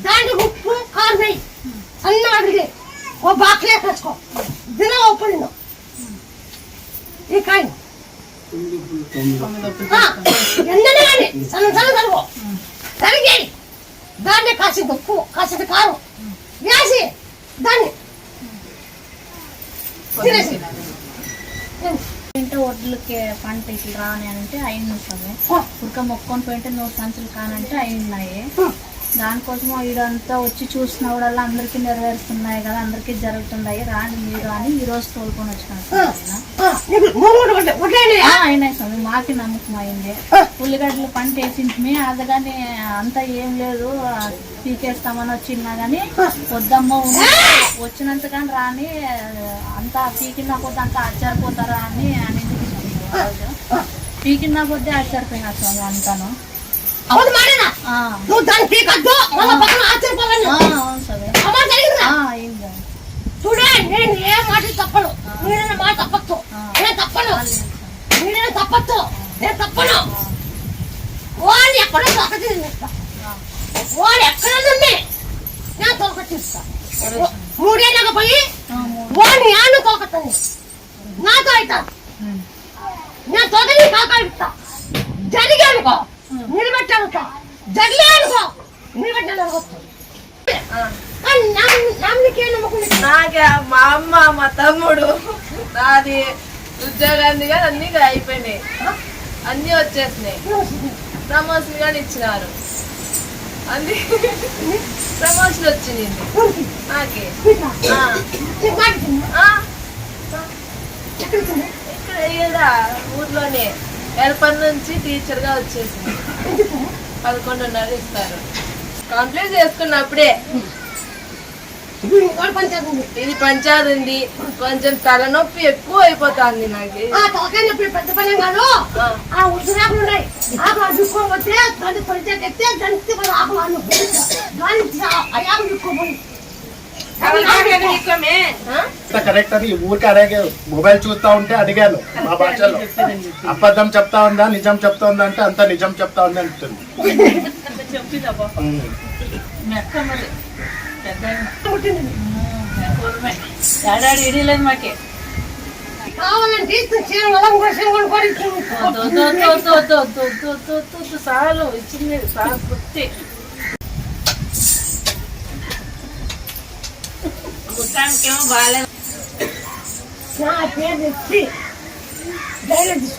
దాన్ని ఉప్పు కారం వేయి అన్న అడిగి ఓ బాక్లే వేసుకో దిన ఓపెన్ ఈ కాయ ఎండనే కానీ సన్న సన్న తరుగు తరిగి దాన్ని కాసింది ఉప్పు కాసింది కారం వేసి దాన్ని తినేసి ఒడ్లకి పంట ఇట్లా రాని అంటే అయినాయి ఉడక మొక్కొని పోయింటే 3 సంచులు కానంటే అయినాయి. దానికోసం ఇదంతా వచ్చి చూసిన కూడా అందరికీ నెరవేరుస్తున్నాయి కదా, అందరికీ జరుగుతున్నాయి రాని మీరు అని ఈ రోజు తోలుకొని వచ్చినారు. అయినాయి స్వామి, మాకి నమ్మకం అయింది. ఉల్లిగడ్డలు పంట వేసింది అదగాని అంతా ఏం లేదు పీకేస్తామని వచ్చినా గానీ వద్దమ్మ వచ్చినంత కానీ రాని అంతా పీకినా కొద్ది అంతా ఆశ్చర్యపోతారా అని అనేది పీకినా కొద్ది ఆశ్చర్యపోయినా స్వామి అంతాను. వాడు ఎక్కడో వాడు ఎక్కడ నేను తోకచ్చిస్తా 3 ఏళ్ళగా పోయి వాడిని యాను తోకతాను నాతో అవుతాను నేను తోకని కాకాడుతా జరిగానుకో నిలబెట్టానుకో జగలే అనుకో నిలబెట్టాను. నాకే మా అమ్మ మా తమ్ముడు నాది ఉద్యోగాన్ని కానీ అన్ని అయిపోయినాయి, అన్ని వచ్చేసినాయి. ప్రమోషన్ కానీ ఇచ్చినారు, అన్ని ప్రమోషన్ వచ్చింది నాకే. ఇక్కడ ఊర్లోనే హెల్పర్ నుంచి టీచర్ గా వచ్చేసింది. 11:30 ఇస్తారు. కంప్లీట్ చేసుకున్నప్పుడే ఇది పంచాయతీ ఉంది, కొంచెం తలనొప్పి ఎక్కువ అయిపోతుంది నాకు. పెద్ద పని కాదు ఉసిరాకులు ఉన్నాయి చూసుకోకపోతే కరెక్ట్ అని ఊరికి అడిగే మొబైల్ చూస్తా ఉంటే అడిగాను మా భాషలో. అబద్ధం చెప్తా ఉందా నిజం చెప్తా ఉందా అంటే అంత నిజం చెప్తా ఉంది అంటుంది. మాకే కావాలంటే చాలు ఇచ్చింది చాలు పుట్టి గుట్టానికేమో బాగాలేదు. నా పేరు తెచ్చి డైరెక్ట్